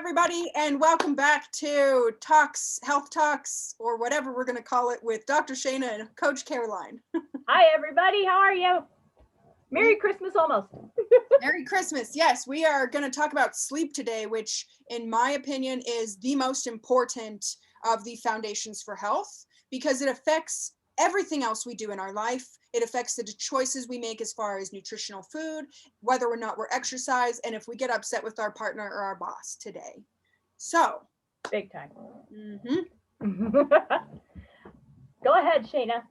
everybody, and welcome back to Health Talks, or whatever we're going to call it, with Dr. Shayna and Coach Caroline. Hi, everybody. How are you? Merry Christmas almost. Merry Christmas. Yes, we are going to talk about sleep today, which, in my opinion, is the most important of the foundations for health, because it affects everything else we do in our life. It affects the choices we make as far as nutritional food, whether or not we're exercise, and if we get upset with our partner or our boss today. So. Big time. Go ahead, Shayna.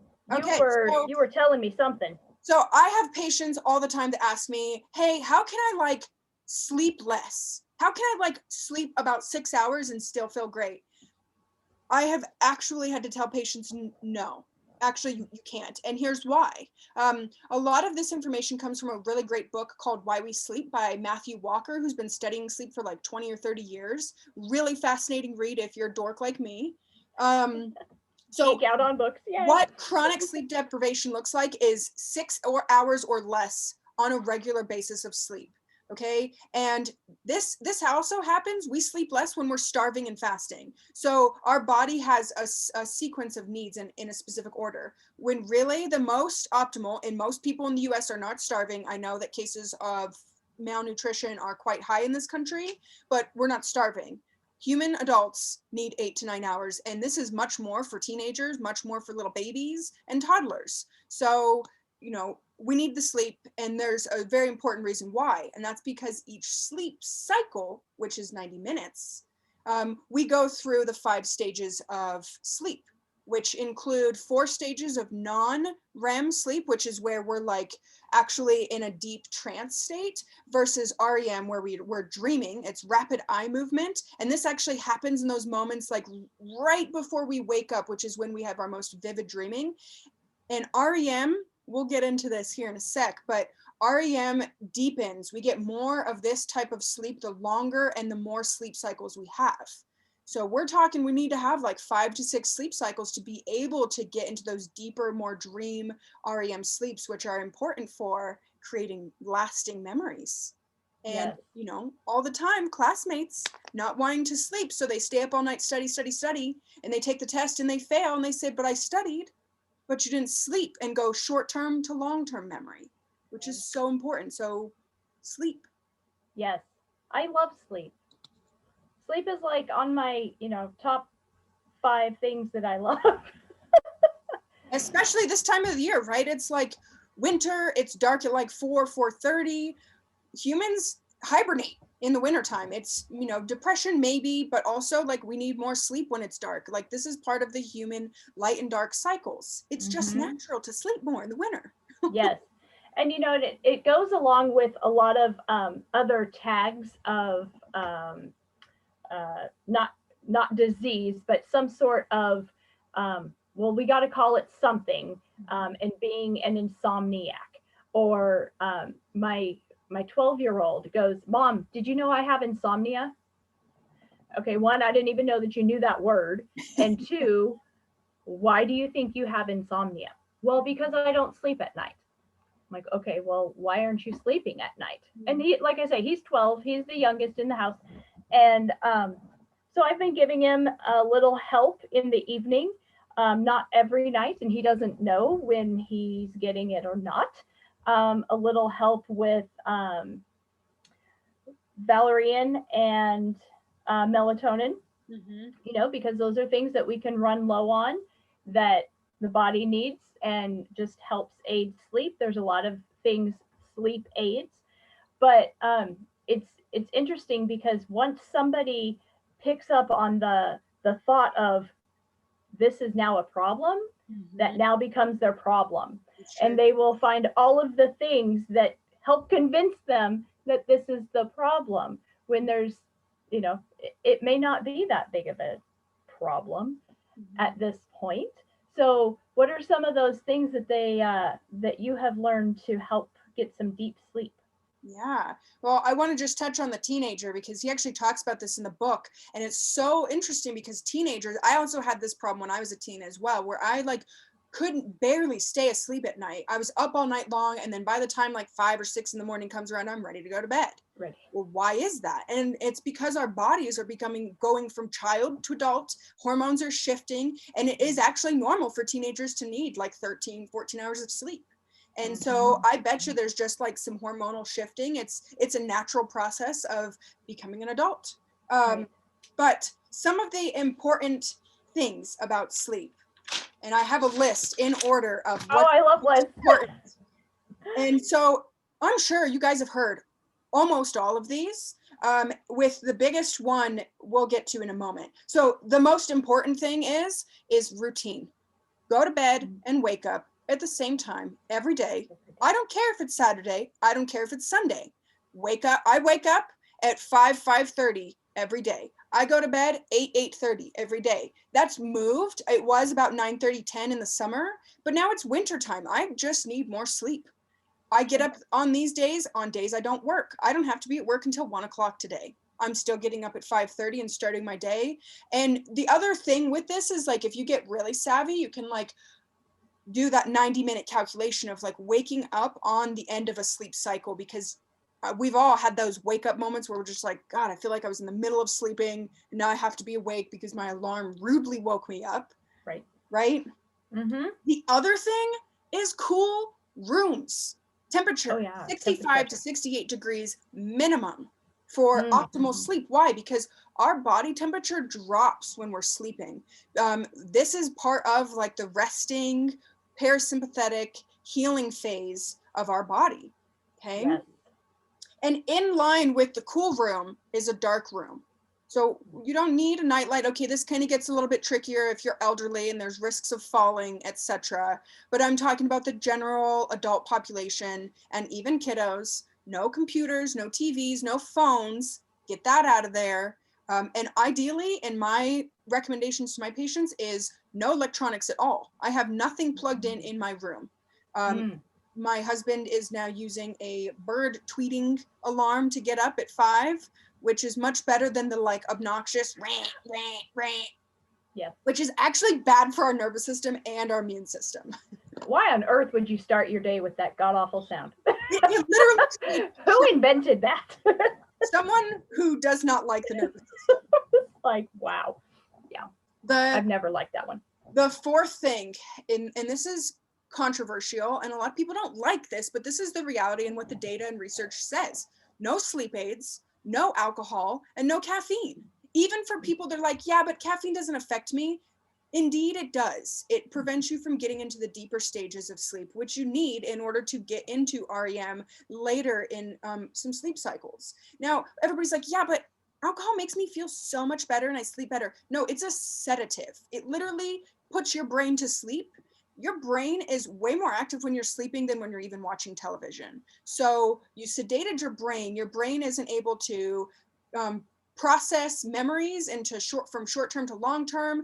You were telling me something. So I have patients all the time that ask me, hey, how can I sleep less? How can I sleep about 6 hours and still feel great? I have actually had to tell patients, no. Actually, you can't. And here's why. A lot of this information comes from a really great book called Why We Sleep by Matthew Walker, who's been studying sleep for 20 or 30 years. Really fascinating read if you're a dork like me. So geek out on books. Yay. What chronic sleep deprivation looks like is 6 hours or less on a regular basis of sleep. Okay, and this also happens. We sleep less when we're starving and fasting. So our body has a sequence of needs in a specific order, when really the most optimal, and most people in the US are not starving. I know that cases of malnutrition are quite high in this country, but we're not starving. Human adults need 8 to 9 hours, and this is much more for teenagers, much more for little babies and toddlers. So, we need the sleep, and there's a very important reason why, and that's because each sleep cycle, which is 90 minutes, we go through the 5 stages of sleep, which include 4 stages of non-REM sleep, which is where we're actually in a deep trance state, versus REM, where we're dreaming. It's rapid eye movement, and this actually happens in those moments right before we wake up, which is when we have our most vivid dreaming. And REM, we'll get into this here in a sec, but REM deepens. We get more of this type of sleep the longer and the more sleep cycles we have. So we're talking, we need to have 5 to 6 sleep cycles to be able to get into those deeper, more dream REM sleeps, which are important for creating lasting memories. And, all the time, classmates not wanting to sleep, so they stay up all night, study, and they take the test and they fail, and they say, but I studied. But you didn't sleep and go short-term to long-term memory, which is so important. So sleep. Yes, I love sleep. Sleep is on my, top 5 things that I love. Especially this time of the year, right? It's winter, it's dark at 4:30. Humans hibernate in the wintertime. It's, depression maybe, but also we need more sleep when it's dark. This is part of the human light and dark cycles. It's just natural to sleep more in the winter. Yes. And, it goes along with a lot of other tags of not disease, but some sort of, we got to call it something, and being an insomniac. Or my 12-year-old goes, Mom, did you know I have insomnia? Okay, 1, I didn't even know that you knew that word. And 2, why do you think you have insomnia? Well, because I don't sleep at night. I'm like, okay, well, why aren't you sleeping at night? And he, like I say, he's 12. He's the youngest in the house. And so I've been giving him a little help in the evening, not every night, and he doesn't know when he's getting it or not. A little help with valerian and melatonin, because those are things that we can run low on, that the body needs, and just helps aid sleep. There's a lot of things sleep aids, but it's interesting because once somebody picks up on the thought of this is now a problem, that now becomes their problem. And they will find all of the things that help convince them that this is the problem, when there's, it may not be that big of a problem at this point. So what are some of those things that that you have learned to help get some deep sleep? Yeah, well, I want to just touch on the teenager, because he actually talks about this in the book, and it's so interesting because teenagers, I also had this problem when I was a teen as well, where I couldn't barely stay asleep at night. I was up all night long, and then by the time 5 or 6 in the morning comes around, I'm ready to go to bed. Ready. Well, why is that? And it's because our bodies are going from child to adult, hormones are shifting, and it is actually normal for teenagers to need like 13, 14 hours of sleep. And so I bet you there's just like some hormonal shifting. It's a natural process of becoming an adult. Right. But some of the important things about sleep, and I have a list in order of Oh, I love lists. important. And so I'm sure you guys have heard almost all of these, with the biggest one we'll get to in a moment. So the most important thing is routine. Go to bed and wake up at the same time every day. I don't care if it's Saturday. I don't care if it's Sunday. I wake up at 5:30 every day. I go to bed 8:30 every day. That's moved. It was about 9:30, 10 in the summer, but now it's wintertime. I just need more sleep. I get up on these days, on days I don't work. I don't have to be at work until 1 o'clock today. I'm still getting up at 5:30 and starting my day. And the other thing with this is like, if you get really savvy, you can like do that 90-minute calculation of like waking up on the end of a sleep cycle, because we've all had those wake up moments where we're just like, God, I feel like I was in the middle of sleeping and now I have to be awake because my alarm rudely woke me up. Right. Right? Mm-hmm. The other thing is cool rooms. Temperature, 65 to 68 degrees minimum for optimal sleep. Why? Because our body temperature drops when we're sleeping. This is part of like the resting, parasympathetic healing phase of our body. Okay. Yes. And in line with the cool room is a dark room. So you don't need a nightlight. Okay, this kind of gets a little bit trickier if you're elderly and there's risks of falling, etc. But I'm talking about the general adult population and even kiddos. No computers, no TVs, no phones. Get that out of there. And ideally, in my recommendations to my patients is no electronics at all. I have nothing plugged in my room. My husband is now using a bird tweeting alarm to get up at 5, which is much better than the like obnoxious rant, rant, rant. Yeah. Which is actually bad for our nervous system and our immune system. Why on earth would you start your day with that god-awful sound? It literally, who invented that? Someone who does not like the nervous system. Like, wow. Yeah. I've never liked that one. The fourth thing, and this is controversial, and a lot of people don't like this, but this is the reality and what the data and research says. No sleep aids, no alcohol, and no caffeine. Even for people that are like, yeah, but caffeine doesn't affect me. Indeed, it does. It prevents you from getting into the deeper stages of sleep, which you need in order to get into REM later in some sleep cycles. Now, everybody's like, yeah, but alcohol makes me feel so much better and I sleep better. No, it's a sedative. It literally puts your brain to sleep. Your brain is way more active when you're sleeping than when you're even watching television. So you sedated your brain. Your brain isn't able to process memories into from short term to long term,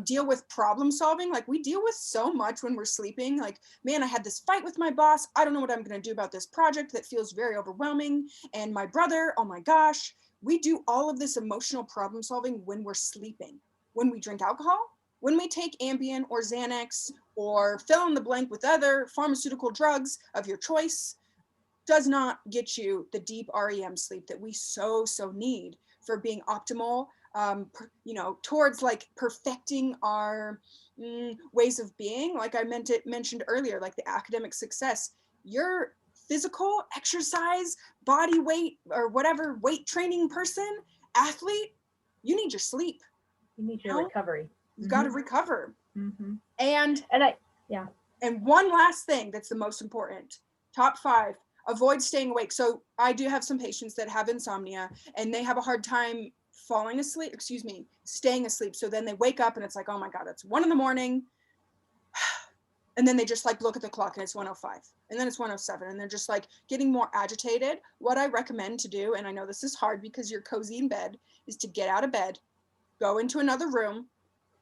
deal with problem solving. Like we deal with so much when we're sleeping. Like, man, I had this fight with my boss. I don't know what I'm going to do about this project that feels very overwhelming. And my brother, oh my gosh, we do all of this emotional problem solving when we're sleeping. When we drink alcohol, when we take Ambien or Xanax or fill in the blank with other pharmaceutical drugs of your choice, does not get you the deep REM sleep that we so need for being optimal, towards like perfecting our ways of being. Like I mentioned earlier, like the academic success, your physical exercise, body weight, or whatever weight training person, athlete, you need your sleep. You need your recovery. You've got to recover. And one last thing that's the most important, top 5, avoid staying awake. So I do have some patients that have insomnia and they have a hard time staying asleep. So then they wake up and it's like, oh my God, it's 1 a.m. And then they just like look at the clock and it's 1:05 and then it's 1:07 and they're just like getting more agitated. What I recommend to do, and I know this is hard because you're cozy in bed, is to get out of bed, go into another room,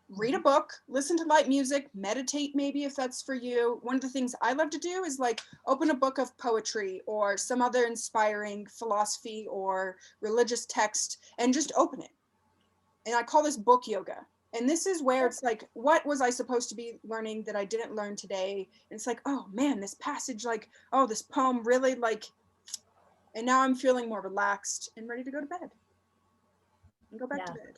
read a book, listen to light music, meditate maybe if that's for you. One of the things I love to do is like open a book of poetry or some other inspiring philosophy or religious text and just open it. And I call this book yoga. And this is where it's like, what was I supposed to be learning that I didn't learn today? And it's like, oh man, this passage, like, oh, this poem really like, And now I'm feeling more relaxed and ready to go to bed and go back to bed.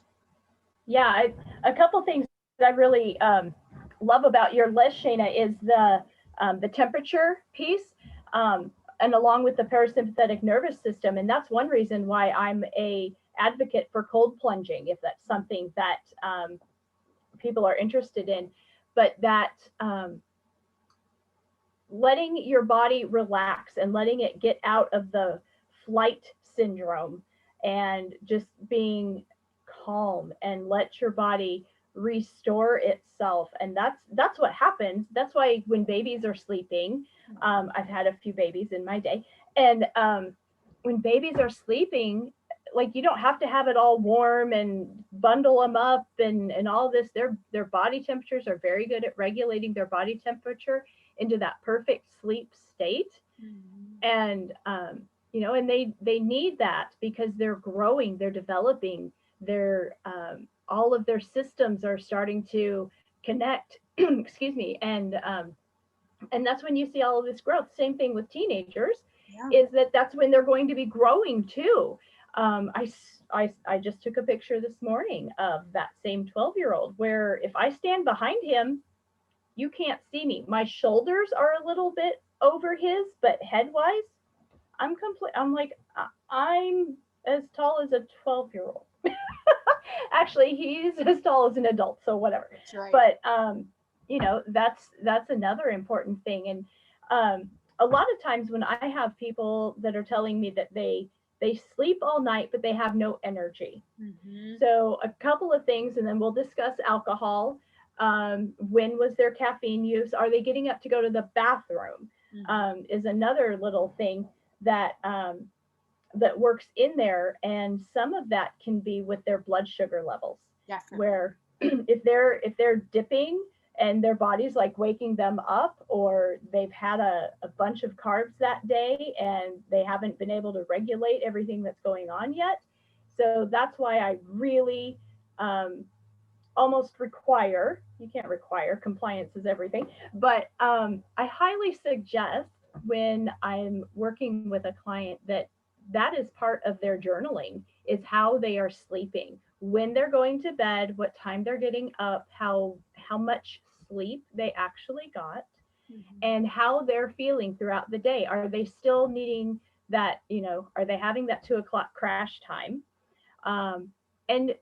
Yeah, a couple things I really love about your list, Shayna, is the temperature piece, and along with the parasympathetic nervous system. And that's one reason why I'm a advocate for cold plunging, if that's something that people are interested in. But that letting your body relax and letting it get out of the flight syndrome and just being calm and let your body restore itself. And that's what happens. That's why when babies are sleeping, I've had a few babies in my day, and when babies are sleeping, like, you don't have to have it all warm and bundle them up and all this. Their body temperatures are very good at regulating their body temperature into that perfect sleep state. And and they need that because they're growing, they're developing, they're all of their systems are starting to connect. Excuse me. And that's when you see all of this growth. Same thing with teenagers. Is that's when they're going to be growing too. I just took a picture this morning of that same 12-year-old where if I stand behind him, you can't see me. My shoulders are a little bit over his, but head-wise, I'm like, I'm as tall as a 12-year-old. Actually, he's as tall as an adult, so whatever. That's right. But that's another important thing. And a lot of times when I have people that are telling me that they sleep all night, but they have no energy. So a couple of things, and then we'll discuss alcohol. When was their caffeine use? Are they getting up to go to the bathroom? Is another little thing that that works in there. And some of that can be with their blood sugar levels. Definitely. Where if they're dipping and their body's like waking them up, or they've had a bunch of carbs that day and they haven't been able to regulate everything that's going on yet. So that's why I really almost require, you can't require, compliance is everything, but I highly suggest when I'm working with a client that is part of their journaling, is how they are sleeping, when they're going to bed, what time they're getting up, how much sleep they actually got, and how they're feeling throughout the day. Are they still needing that, are they having that 2:00 crash time? And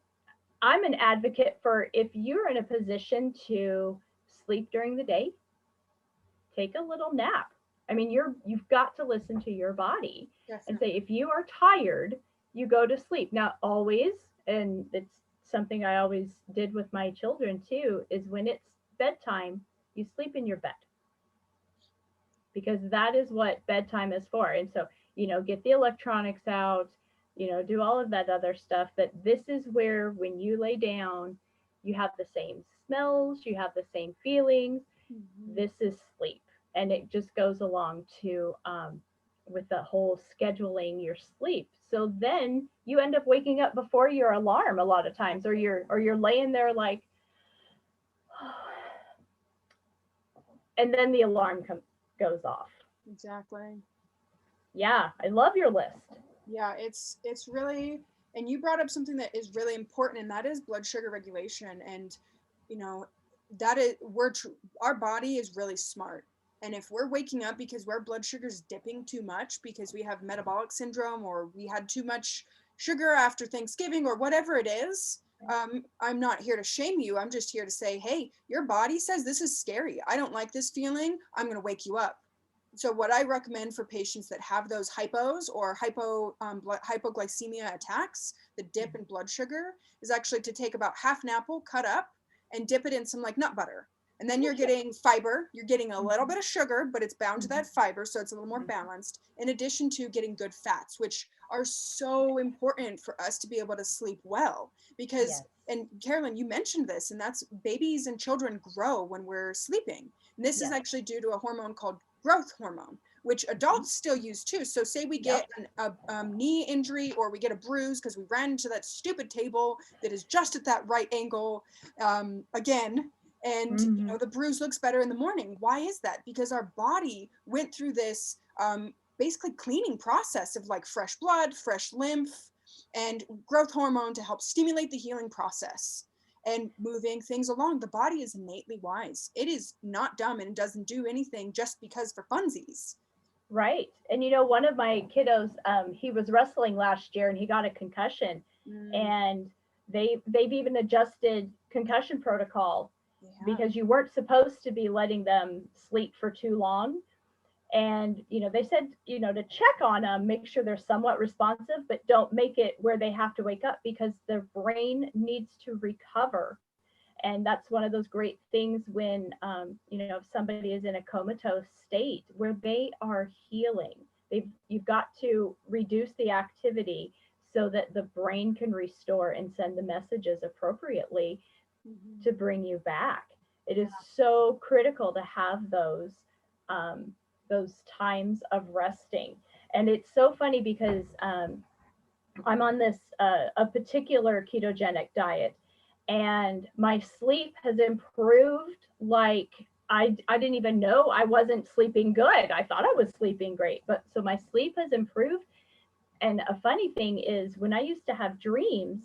I'm an advocate for, if you're in a position to sleep during the day, take a little nap. I mean, you've got to listen to your body. Definitely. And say, if you are tired, you go to sleep. Now, always, and it's something I always did with my children too, is when it's bedtime, you sleep in your bed. Because that is what bedtime is for. And so, get the electronics out, do all of that other stuff. But this is where, when you lay down, you have the same smells, you have the same feelings. This is sleep. And it just goes along to with the whole scheduling your sleep. So then you end up waking up before your alarm a lot of times, or you're laying there like, and then the alarm goes off. Exactly. Yeah, I love your list. Yeah, it's really, and you brought up something that is really important, and that is blood sugar regulation. And that is, our body is really smart. And if we're waking up because our blood sugar is dipping too much because we have metabolic syndrome, or we had too much sugar after Thanksgiving, or whatever it is, I'm not here to shame you. I'm just here to say, hey, your body says this is scary. I don't like this feeling. I'm going to wake you up. So what I recommend for patients that have those hypos or hypoglycemia attacks, the dip in blood sugar, is actually to take about half an apple, cut up, and dip it in some like nut butter. And then you're getting fiber, you're getting a little bit of sugar, but it's bound to that fiber, so it's a little more balanced, in addition to getting good fats, which are so important for us to be able to sleep well. Because, and Carolyn, you mentioned this, and that's, babies and children grow when we're sleeping. And this is actually due to a hormone called growth hormone, which adults still use too. So say we get a knee injury, or we get a bruise because we ran into that stupid table that is just at that right angle again, and the bruise looks better in the morning. Why is that? Because our body went through this basically cleaning process of like fresh blood, fresh lymph, and growth hormone to help stimulate the healing process and moving things along. The body is innately wise. It is not dumb and doesn't do anything just because for funsies. Right. And one of my kiddos, he was wrestling last year and he got a concussion, and they've even adjusted concussion protocol because you weren't supposed to be letting them sleep for too long. And they said to check on them, make sure they're somewhat responsive, but don't make it where they have to wake up because their brain needs to recover. And that's one of those great things when if somebody is in a comatose state where they are healing, you've got to reduce the activity so that the brain can restore and send the messages appropriately to bring you back. It is so critical to have those times of resting. And it's so funny because I'm on this a particular ketogenic diet, and my sleep has improved. Like I didn't even know I wasn't sleeping good. I thought I was sleeping great, but so my sleep has improved. And a funny thing is when I used to have dreams,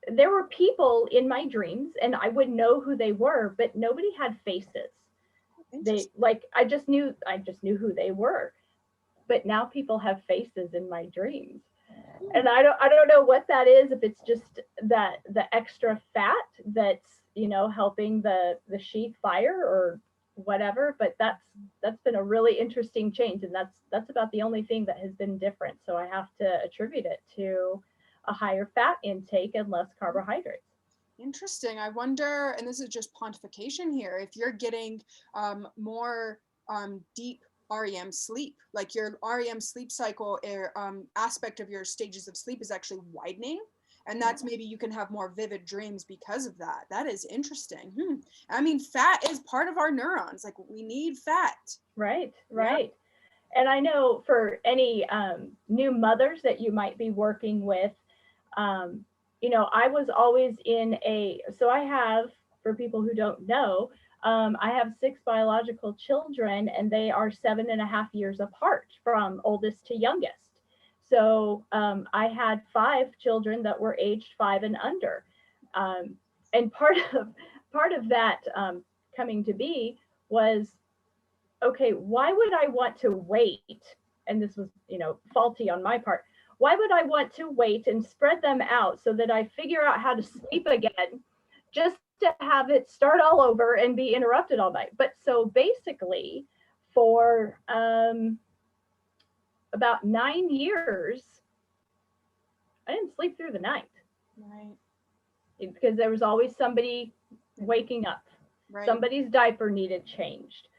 there were people in my dreams and I would know who they were, but nobody had faces. They like I just knew who they were. But now people have faces in my dreams. And I don't know what that is, if it's just that the extra fat that's helping the sheath fire or whatever, but that's been a really interesting change, and that's about the only thing that has been different. So I have to attribute it to a higher fat intake and less carbohydrates. Interesting. I wonder, and this is just pontification here, if you're getting more deep REM sleep, like your REM sleep cycle aspect of your stages of sleep is actually widening. And that's maybe you can have more vivid dreams because of that. That is interesting. I mean, fat is part of our neurons. Like we need fat. Right. Yeah. And I know for any new mothers that you might be working with, I was always so I have, for people who don't know, I have 6 biological children, and they are 7.5 years apart from oldest to youngest. So I had 5 children that were aged 5 and under. And part of that coming to be was, okay, why would I want to wait? And this was, faulty on my part. Why would I want to wait and spread them out so that I figure out how to sleep again, just to have it start all over and be interrupted all night? But so basically for about 9 years, I didn't sleep through the night. Right. Because there was always somebody waking up. Right. Somebody's diaper needed changed.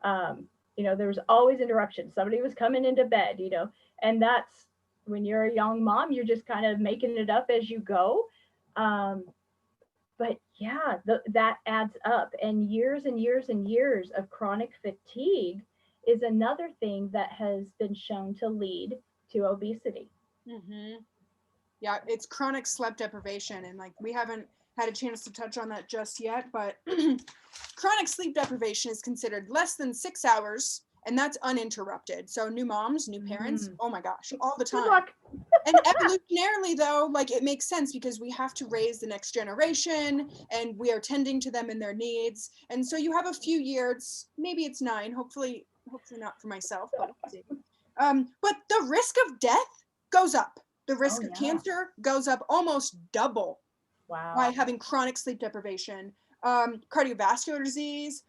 There was always interruptions. Somebody was coming into bed, and that's when you're a young mom, you're just kind of making it up as you go. But yeah, that adds up. And years and years and years of chronic fatigue is another thing that has been shown to lead to obesity. Yeah, it's chronic sleep deprivation. And like we haven't had a chance to touch on that just yet, but chronic sleep deprivation is considered less than 6 hours, and that's uninterrupted. So new moms, new parents, oh my gosh, all the time. And evolutionarily though, like it makes sense because we have to raise the next generation and we are tending to them and their needs. And so you have a few years, maybe it's 9, hopefully not for myself, but the risk of death goes up. The risk of cancer goes up almost double. Wow. By having chronic sleep deprivation, cardiovascular disease,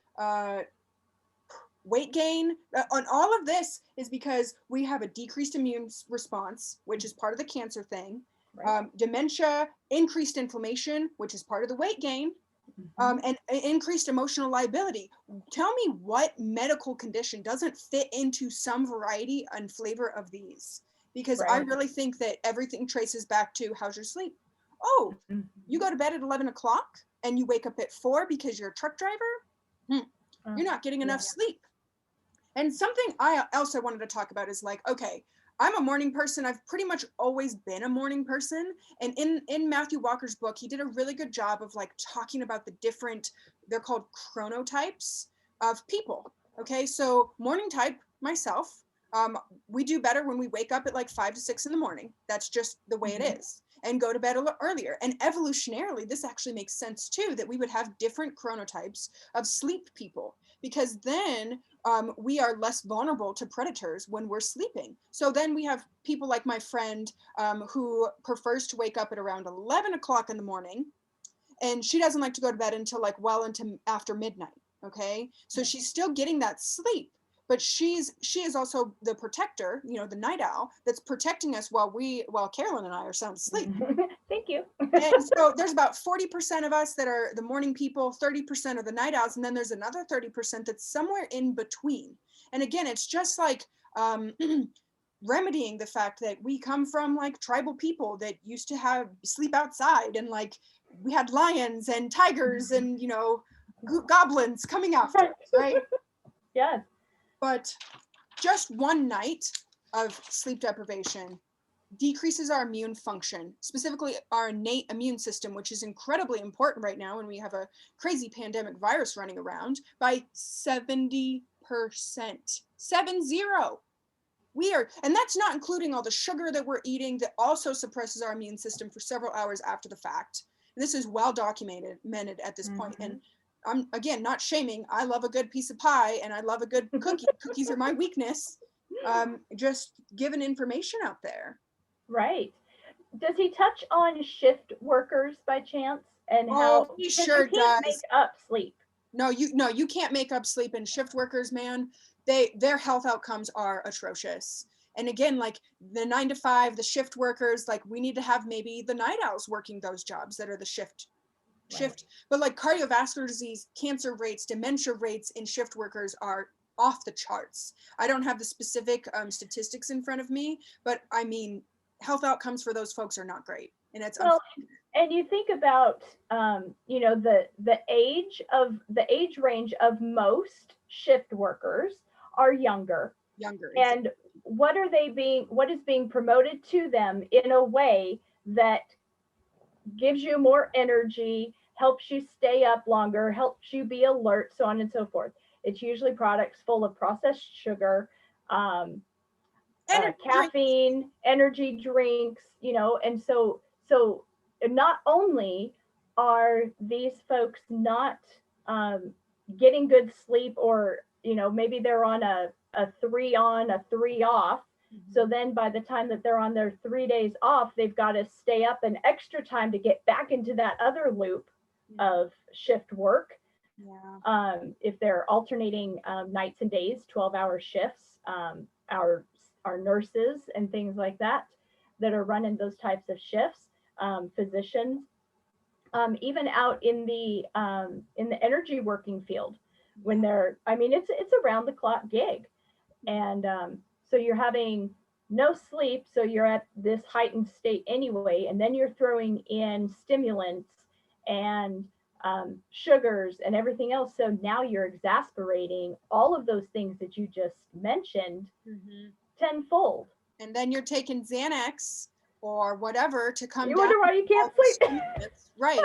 weight gain, on all of this is because we have a decreased immune response, which is part of the cancer thing, right. Dementia, increased inflammation, which is part of the weight gain, and increased emotional liability. Tell me what medical condition doesn't fit into some variety and flavor of these, because right. I really think that everything traces back to how's your sleep. Oh, you go to bed at 11 o'clock and you wake up at 4 because you're a truck driver? You're not getting enough sleep. And something I also wanted to talk about is like, okay, I'm a morning person. I've pretty much always been a morning person. And in Matthew Walker's book, he did a really good job of like talking about the different, they're called chronotypes of people. Okay, so morning type, myself, We do better when we wake up at like 5 to 6 in the morning. That's just the way it is. And go to bed a little earlier. And evolutionarily, this actually makes sense too, that we would have different chronotypes of sleep people, because then we are less vulnerable to predators when we're sleeping. So then we have people like my friend who prefers to wake up at around 11 o'clock in the morning, and she doesn't like to go to bed until like well into after midnight. Okay, so she's still getting that sleep, but she is also the protector, the night owl that's protecting us while Carolyn and I are sound asleep. Thank you. And so there's about 40% of us that are the morning people, 30% are the night owls, and then there's another 30% that's somewhere in between. And again, it's just like remedying the fact that we come from like tribal people that used to sleep outside, and like we had lions and tigers and goblins coming after us, right? Yes. But just one night of sleep deprivation decreases our immune function, specifically our innate immune system, which is incredibly important right now when we have a crazy pandemic virus running around, by 70%. 70. And that's not including all the sugar that we're eating that also suppresses our immune system for several hours after the fact. And this is well documented at this point. And I'm, again, not shaming. I love a good piece of pie and I love a good cookie. Cookies are my weakness. Just giving information out there. Right. Does he touch on shift workers by chance, and how he sure you can't does. make up sleep? No, you can't make up sleep. And shift workers, man, their health outcomes are atrocious. And again, like the 9 to 5, the shift workers, like we need to have maybe the night owls working those jobs that are the shift. But like cardiovascular disease, cancer rates, dementia rates in shift workers are off the charts. I don't have the specific statistics in front of me, but I mean, health outcomes for those folks are not great. And it's and you think about the age range of most shift workers are younger, and what is being promoted to them in a way that gives you more energy, helps you stay up longer, helps you be alert, so on and so forth. It's usually products full of processed sugar, caffeine, energy drinks, and so not only are these folks not getting good sleep, or maybe they're on a 3 on, a 3 off. So then by the time that they're on their 3 days off, they've got to stay up an extra time to get back into that other loop of shift work. If they're alternating nights and days, 12-hour shifts, our nurses and things like that are running those types of shifts, physicians, even out in the energy working field, when it's around the clock gig, and so you're having no sleep, so you're at this heightened state anyway, and then you're throwing in stimulants and sugars and everything else, so now you're exasperating all of those things that you just mentioned tenfold. And then you're taking Xanax or whatever to come you down. wonder why you can't sleep. Right.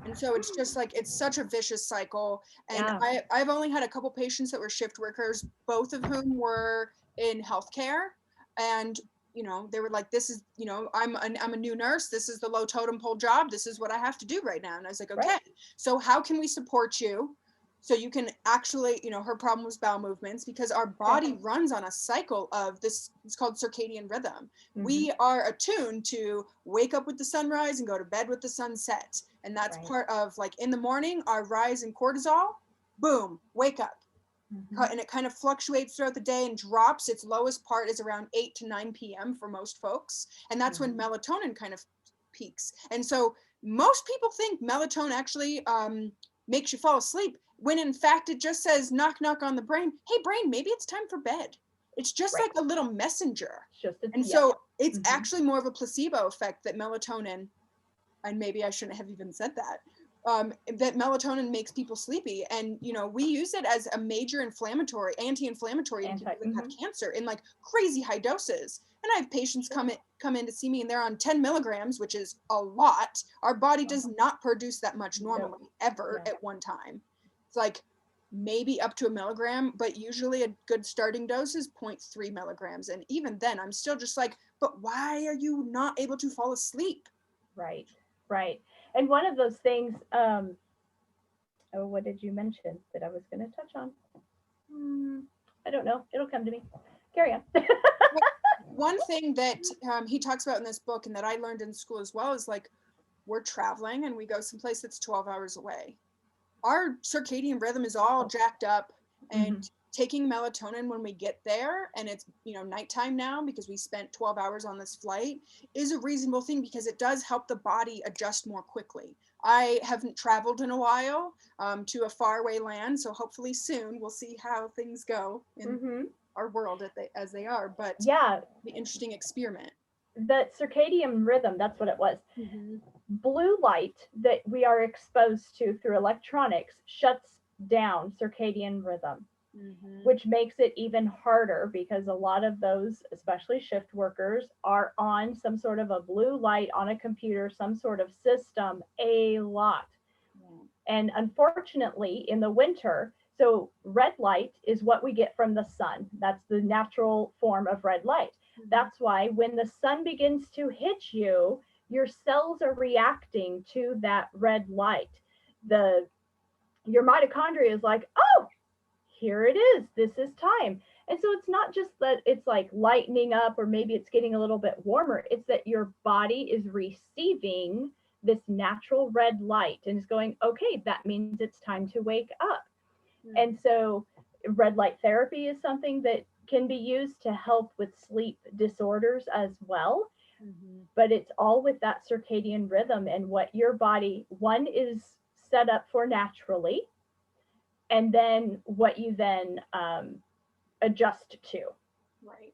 And so it's just like, it's such a vicious cycle. And I've only had a couple patients that were shift workers, both of whom were in healthcare. And, they were like, this is, I'm a new nurse. This is the low totem pole job. This is what I have to do right now. And I was like, okay, so how can we support you? So you can actually, her problem was bowel movements, because our body runs on a cycle of this, it's called circadian rhythm. We are attuned to wake up with the sunrise and go to bed with the sunset. And that's part of, like, in the morning, our rise in cortisol, boom, wake up. And it kind of fluctuates throughout the day and drops. Its lowest part is around 8 to 9 p.m. for most folks. And that's when melatonin kind of peaks. And so most people think melatonin actually makes you fall asleep, when in fact it just says knock knock on the brain, hey brain, maybe it's time for bed. It's just like a little messenger. So it's actually more of a placebo effect that melatonin, and maybe I shouldn't have even said that, that melatonin makes people sleepy. And we use it as a major anti-inflammatory in people that have cancer in like crazy high doses. And I have patients come in to see me, and they're on 10 milligrams, which is a lot. Our body does not produce that much normally ever at one time. It's like maybe up to a milligram, but usually a good starting dose is 0.3 milligrams. And even then I'm still just like, but why are you not able to fall asleep? Right, right. And one of those things, oh, what did you mention that I was going to touch on? I don't know. It'll come to me. Carry on. One thing that he talks about in this book and that I learned in school as well is like, we're traveling and we go someplace that's 12 hours away. Our circadian rhythm is all jacked up, and taking melatonin when we get there and it's, you know, nighttime now because we spent 12 hours on this flight is a reasonable thing because it does help the body adjust more quickly. I haven't traveled in a while to a faraway land, so hopefully soon we'll see how things go in our world as they are. But yeah, the interesting experiment. The circadian rhythm, that's what it was. Blue light that we are exposed to through electronics shuts down circadian rhythm, which makes it even harder because a lot of those, especially shift workers, are on some sort of a blue light on a computer, some sort of system, a lot. And unfortunately, in the winter, so red light is what we get from the sun. That's the natural form of red light. That's why when the sun begins to hit you, your cells are reacting to that red light. Your mitochondria is like, oh, here it is. This is time. And so it's not just that it's like lightening up or maybe it's getting a little bit warmer. It's that your body is receiving this natural red light and is going, okay, that means it's time to wake up. And so red light therapy is something that can be used to help with sleep disorders as well. But it's all with that circadian rhythm and what your body, one, is set up for naturally, and then what you then adjust to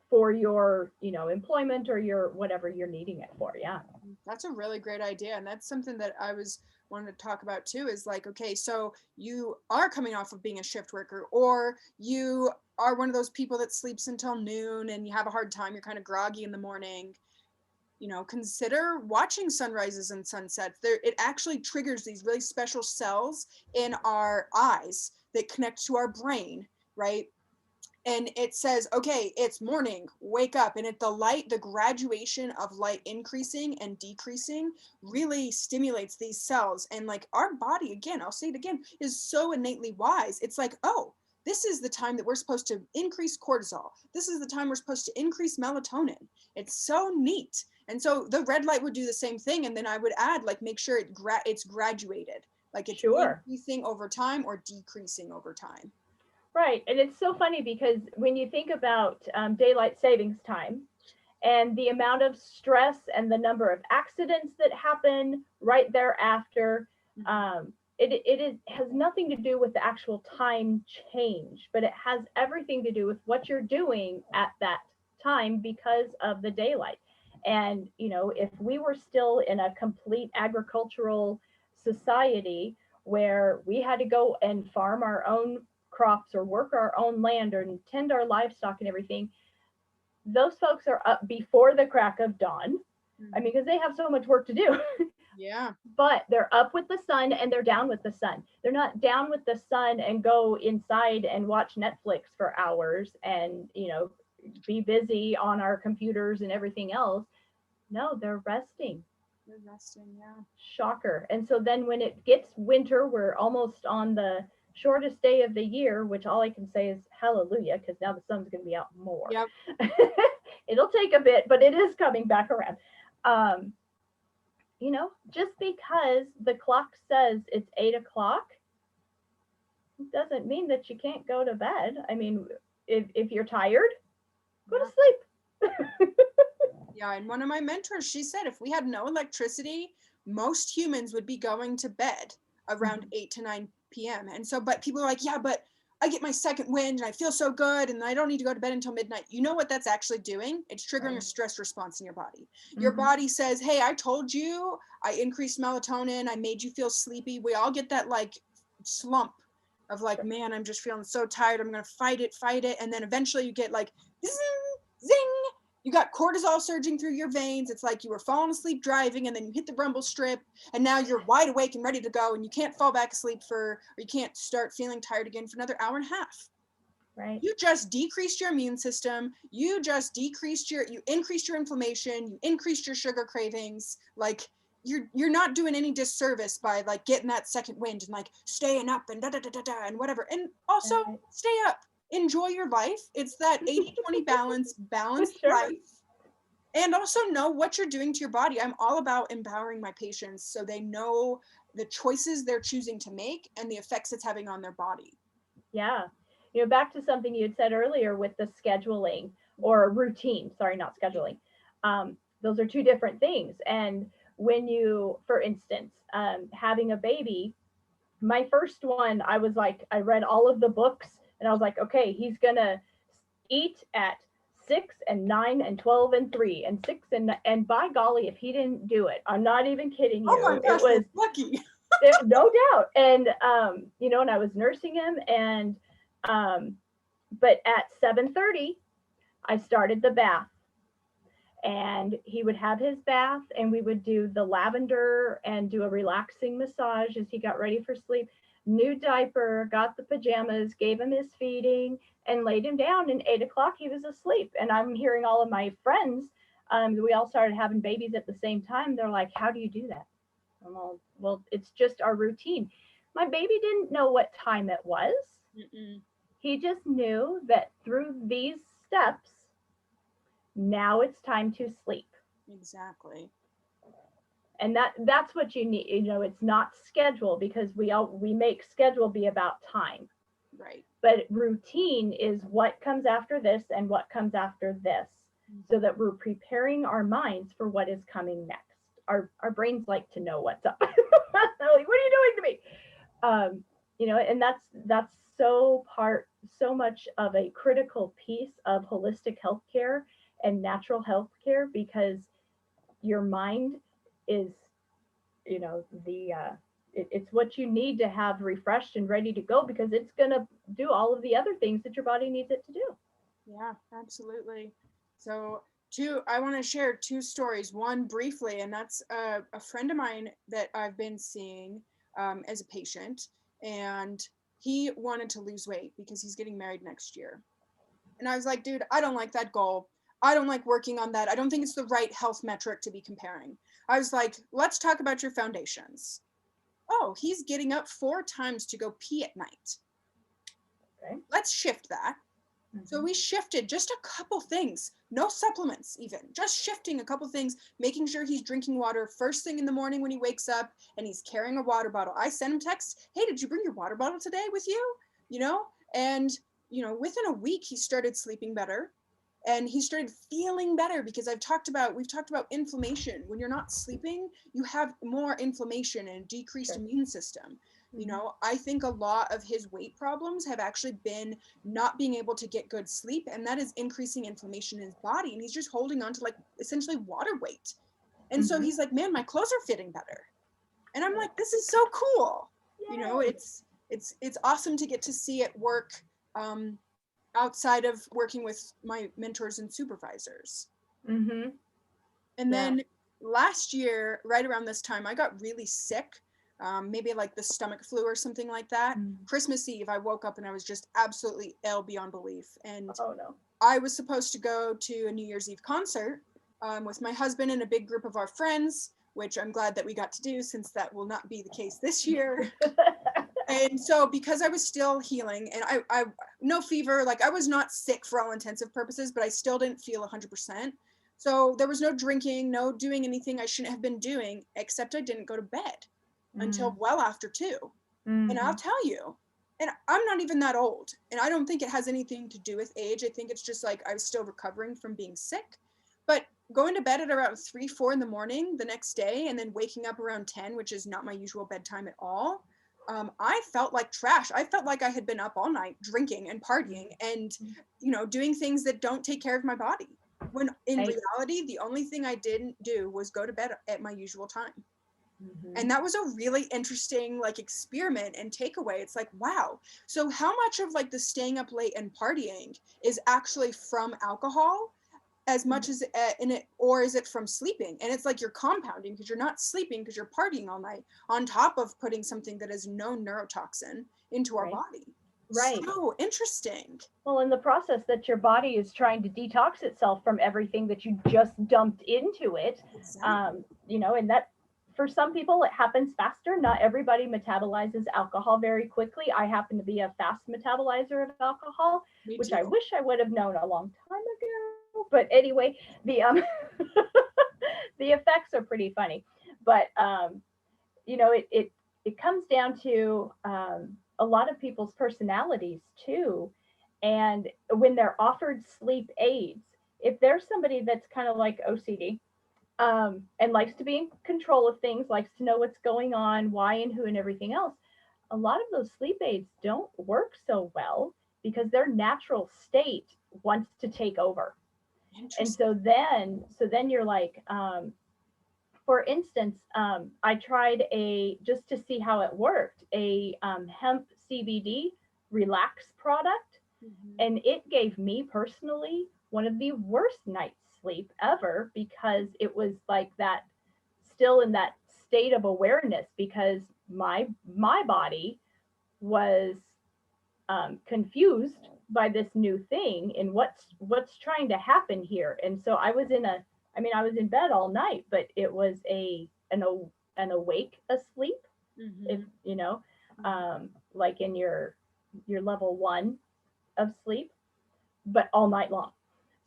for your, you know, employment or your whatever you're needing it for. Yeah, that's a really great idea, and that's something that I was wanted to talk about too. Is like, okay, so you are coming off of being a shift worker, or you are one of those people that sleeps until noon and you have a hard time, you're kind of groggy in the morning. You know, consider watching sunrises and sunsets. It actually triggers these really special cells in our eyes that connect to our brain, right? And it says, okay, it's morning, wake up. And the graduation of light increasing and decreasing really stimulates these cells. And like our body, again, I'll say it again, is so innately wise. It's like, oh, this is the time that we're supposed to increase cortisol. This is the time we're supposed to increase melatonin. It's so neat. And so the red light would do the same thing. And then I would add, like, make sure it's graduated. Like it's increasing over time or decreasing over time. Right. And it's so funny because when you think about daylight savings time and the amount of stress and the number of accidents that happen right thereafter, it has nothing to do with the actual time change, but it has everything to do with what you're doing at that time because of the daylight. And, you know, if we were still in a complete agricultural society where we had to go and farm our own crops or work our own land or tend our livestock and everything, those folks are up before the crack of dawn. I mean, because they have so much work to do. Yeah. But they're up with the sun and they're down with the sun. They're not down with the sun and go inside and watch Netflix for hours and, you know, be busy on our computers and everything else. No, they're resting. They're resting, yeah. Shocker. And so then when it gets winter, we're almost on the shortest day of the year, which all I can say is hallelujah, because now the sun's going to be out more. Yep. It'll take a bit, but it is coming back around. You know, just because the clock says it's 8 o'clock doesn't mean that you can't go to bed. I mean, if you're tired, go to sleep. Yeah, and one of my mentors, she said if we had no electricity, most humans would be going to bed around 8 to 9 p.m. And so, but people are like, yeah, but I get my second wind and I feel so good and I don't need to go to bed until midnight. You know what that's actually doing? It's triggering a stress response in your body. Your body says, hey, I told you, I increased melatonin, I made you feel sleepy. We all get that like slump of like, man, I'm just feeling so tired. I'm going to fight it. And then eventually you get like, zing, zing. You got cortisol surging through your veins. It's like you were falling asleep driving and then you hit the rumble strip and now you're wide awake and ready to go and you can't fall back asleep or you can't start feeling tired again for another hour and a half. Right. You just decreased your immune system. You increased your inflammation. You increased your sugar cravings. Like you're not doing any disservice by like getting that second wind and like staying up and da da da da da and whatever. And also stay up, enjoy your life. It's that 80-20 balance, balanced life. And also know what you're doing to your body. I'm all about empowering my patients so they know the choices they're choosing to make and the effects it's having on their body. Yeah. You know, back to something you had said earlier with the scheduling or routine, sorry, not scheduling. Those are two different things. And when you, for instance, having a baby, my first one, I was like, I read all of the books and I was like, okay, he's going to eat at 6 and 9 and 12 and 3 and 6 and by golly, if he didn't do it, I'm not even kidding you. Oh my gosh, it was lucky. no doubt. And, you know, and I was nursing him and, but at 7:30, I started the bath and he would have his bath and we would do the lavender and do a relaxing massage as he got ready for sleep. New diaper, got the pajamas, gave him his feeding and laid him down, and 8 o'clock he was asleep. And I'm hearing all of my friends, we all started having babies at the same time. They're like, how do you do that? I'm all, well, it's just our routine. My baby didn't know what time it was. He just knew that through these steps, now it's time to sleep. Exactly. And that's what you need. You know, it's not schedule, because we make schedule be about time. Right. But routine is what comes after this and what comes after this, so that we're preparing our minds for what is coming next. Our brains like to know what's up. They're like, what are you doing to me? You know, and that's so much of a critical piece of holistic healthcare and natural healthcare, because your mind is, you know, it's what you need to have refreshed and ready to go, because it's going to do all of the other things that your body needs it to do. Yeah, absolutely. So I want to share two stories, one briefly, and that's a friend of mine that I've been seeing as a patient, and he wanted to lose weight because he's getting married next year. And I was like, dude, I don't like that goal. I don't like working on that. I don't think it's the right health metric to be comparing. I was like, let's talk about your foundations. Oh, he's getting up 4 times to go pee at night. Okay. Let's shift that. So we shifted just a couple things, no supplements even, just shifting a couple things, making sure he's drinking water first thing in the morning when he wakes up and he's carrying a water bottle. I send him texts, hey, did you bring your water bottle today with you? You know, and, you know, within a week, he started sleeping better and he started feeling better, because we've talked about inflammation. When you're not sleeping, you have more inflammation and a decreased immune system. You know, I think a lot of his weight problems have actually been not being able to get good sleep, and that is increasing inflammation in his body, and he's just holding on to like essentially water weight. And so he's like, man, my clothes are fitting better. And I'm like, this is so cool. Yay. You know, it's awesome to get to see it work outside of working with my mentors and supervisors. And then last year, right around this time, I got really sick. Maybe like the stomach flu or something like that. Christmas Eve, I woke up and I was just absolutely ill beyond belief. And I was supposed to go to a New Year's Eve concert with my husband and a big group of our friends, which I'm glad that we got to do, since that will not be the case this year. And so because I was still healing and I no fever, like I was not sick for all intensive purposes, but I still didn't feel 100%. So there was no drinking, no doing anything I shouldn't have been doing, except I didn't go to bed until well after 2. And I'll tell you, and I'm not even that old, and I don't think it has anything to do with age. I think it's just like I was still recovering from being sick. But going to bed at around 3, 4 in the morning the next day, and then waking up around 10, which is not my usual bedtime at all, I felt like trash. I felt like I had been up all night drinking and partying and, you know, doing things that don't take care of my body. When in reality, the only thing I didn't do was go to bed at my usual time. And that was a really interesting like experiment and takeaway. It's like, wow. So how much of like the staying up late and partying is actually from alcohol as much as in it, or is it from sleeping? And it's like you're compounding because you're not sleeping because you're partying all night on top of putting something that is no neurotoxin into our Right. body. Right. So interesting. Well, in the process that your body is trying to detox itself from everything that you just dumped into it, Exactly. you know, and that for some people it happens faster. Not everybody metabolizes alcohol very quickly. I happen to be a fast metabolizer of alcohol, Me which too. I wish I would have known a long time ago. But anyway, the the effects are pretty funny. But you know, it comes down to a lot of people's personalities too. And when they're offered sleep aids, if there's somebody that's kind of like OCD, and likes to be in control of things, likes to know what's going on, why and who and everything else, a lot of those sleep aids don't work so well because their natural state wants to take over. And Interesting. so then you're like, for instance, I tried just to see how it worked, a hemp CBD relax product, Mm-hmm. and it gave me personally one of the worst night's sleep ever because it was like that, still in that state of awareness because my body was confused by this new thing and what's trying to happen here. And so I was in bed all night, but it was an awake asleep, if Mm-hmm. you know, like in your level 1 of sleep, but all night long.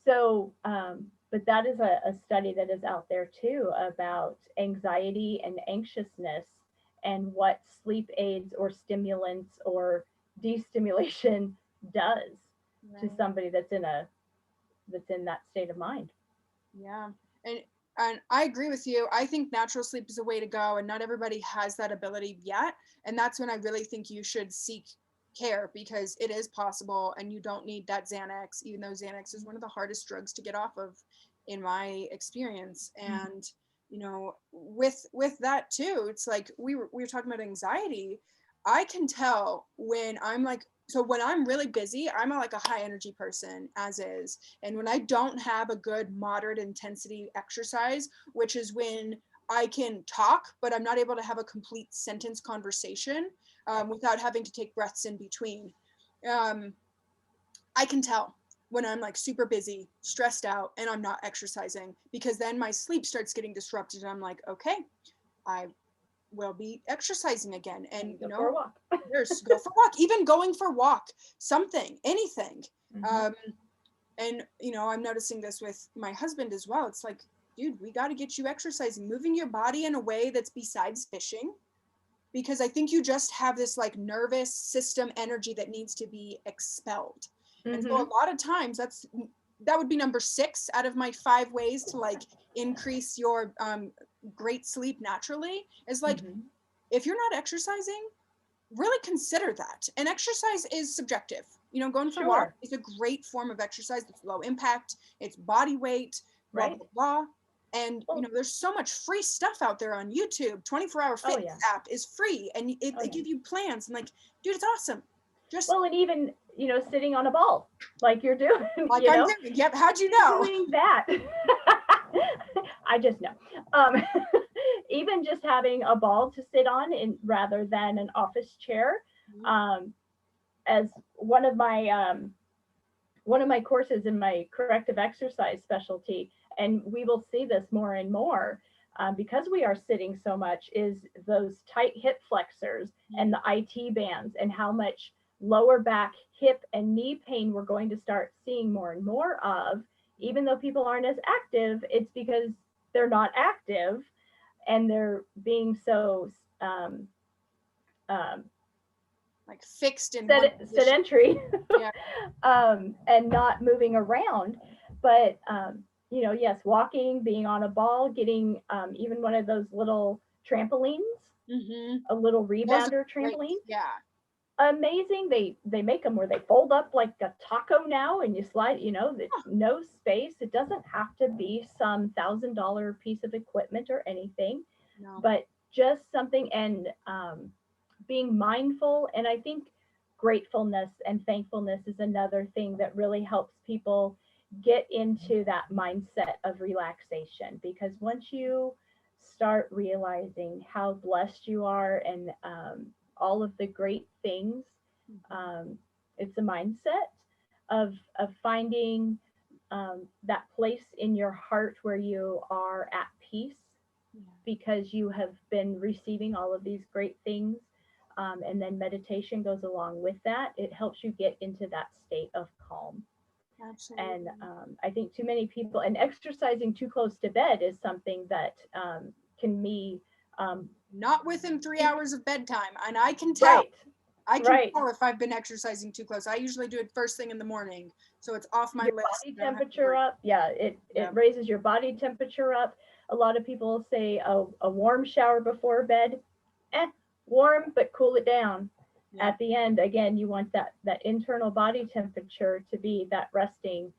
So, but that is a study that is out there too about anxiety and anxiousness and what sleep aids or stimulants or destimulation does to Right. somebody that's in that state of mind. Yeah. And and I agree with you. I think natural sleep is a way to go, and not everybody has that ability yet. And that's when I really think you should seek care because it is possible and you don't need that Xanax, even though Xanax is one of the hardest drugs to get off of in my experience. And with that too, it's like we were talking about anxiety. I can tell when I'm like, so when I'm really busy, I'm like a high energy person as is. And when I don't have a good moderate intensity exercise, which is when I can talk, but I'm not able to have a complete sentence conversation without having to take breaths in between, um, I can tell when I'm like super busy, stressed out, and I'm not exercising because then my sleep starts getting disrupted. And I'm like, okay, I will be exercising again. And, And go for a walk. there's go for a walk, even going for a walk, something, anything. Mm-hmm. Um, and I'm noticing this with my husband as well. It's like, dude, we got to get you exercising, moving your body in a way that's besides fishing, because I think you just have this like nervous system energy that needs to be expelled. And so Mm-hmm. a lot of times that would be number 6 out of my 5 ways to like increase your great sleep naturally, is like, Mm-hmm. if you're not exercising, really consider that. And exercise is subjective. Going for a walk Sure. is a great form of exercise. It's low impact, it's body weight, blah, Right. blah, blah. And, Well, there's so much free stuff out there on YouTube. 24-hour oh fitness yeah. app is free and Oh they yeah. give you plans. And like, dude, it's awesome. Just Well, and even, sitting on a ball like you're doing, like I'm doing. Yep. How'd you even know? doing that. I just know. Um, even just having a ball to sit on rather than an office chair, um, as one of my courses in my corrective exercise specialty, and we will see this more and more because we are sitting so much, is those tight hip flexors and the IT bands, and how much lower back, hip, and knee pain we're going to start seeing more and more of. Even though people aren't as active, it's because they're not active and they're being so um, Like fixed in one position. sedentary Yeah. and not moving around. But yes, walking, being on a ball, getting even one of those little trampolines, Mm-hmm. a little Those are rebounder great. trampoline. Yeah. Amazing. They make them where they fold up like a taco now, and you slide. No space. It doesn't have to be some $1,000 piece of equipment or anything, No. but just something. And being mindful, and I think gratefulness and thankfulness is another thing that really helps people get into that mindset of relaxation, because once you start realizing how blessed you are and all of the great things, it's a mindset of finding that place in your heart where you are at peace because you have been receiving all of these great things. And then meditation goes along with that. It helps you get into that state of calm. Absolutely. And I think too many people, and exercising too close to bed is something that can be not within 3 hours of bedtime. And I can tell. Right. I can tell if I've been exercising too close. I usually do it first thing in the morning, so it's off my your list. Body temperature up. Yeah, it raises your body temperature up. A lot of people say a warm shower before bed. Warm, but cool it down. Yeah. At the end, again, you want that internal body temperature to be that resting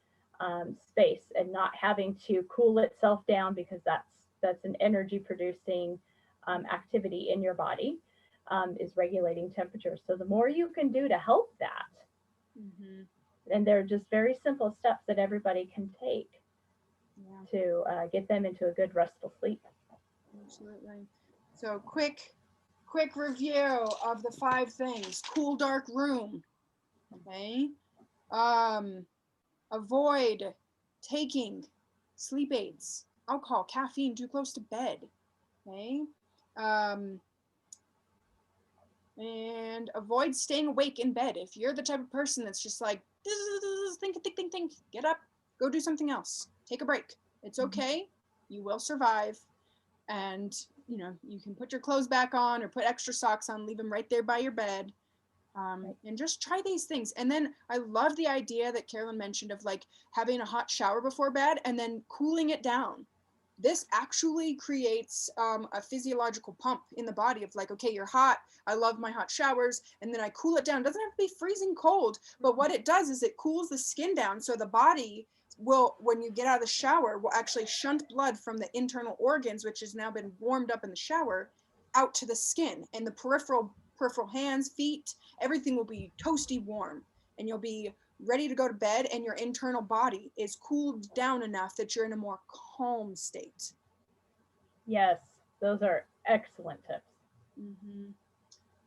space and not having to cool itself down, because that's an energy producing activity in your body. Is regulating temperature. So the more you can do to help that, and they're just very simple steps that everybody can take to get them into a good restful sleep. Absolutely. So quick review of the 5 things. Cool, dark room. Okay. Avoid taking sleep aids, alcohol, caffeine too close to bed. Okay. And avoid staying awake in bed. If you're the type of person that's just like, think, get up, go do something else, take a break. It's okay. You will survive. And, you can put your clothes back on or put extra socks on, leave them right there by your bed. And just try these things. And then I love the idea that Carolyn mentioned of like having a hot shower before bed and then cooling it down. This actually creates a physiological pump in the body of like, okay, you're hot. I love my hot showers. And then I cool it down. It doesn't have to be freezing cold, but what it does is it cools the skin down. So the body will, when you get out of the shower, will actually shunt blood from the internal organs, which has now been warmed up in the shower, out to the skin. And the peripheral hands, feet, everything will be toasty warm. And you'll be ready to go to bed, and your internal body is cooled down enough that you're in a more calm state. Yes, those are excellent tips.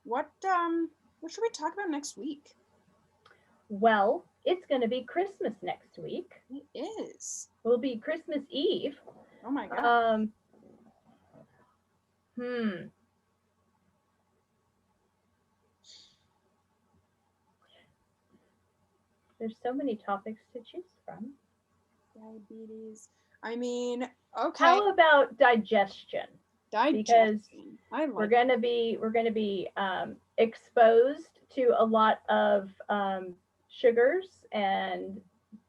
What should we talk about next week? Well, it's going to be Christmas next week. It is. It will be Christmas Eve. Oh my God. There's so many topics to choose from. Diabetes. I mean, okay. How about digestion? Because we're going to be exposed to a lot of sugars and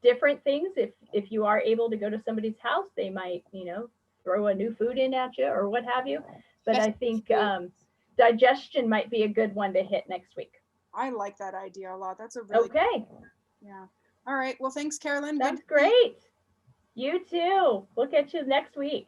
different things. If you are able to go to somebody's house, they might, throw a new food in at you or what have you. But I think digestion might be a good one to hit next week. I like that idea a lot. That's a really okay. Yeah. All right. Well, thanks, Carolyn. That's great. You too. We'll catch you next week.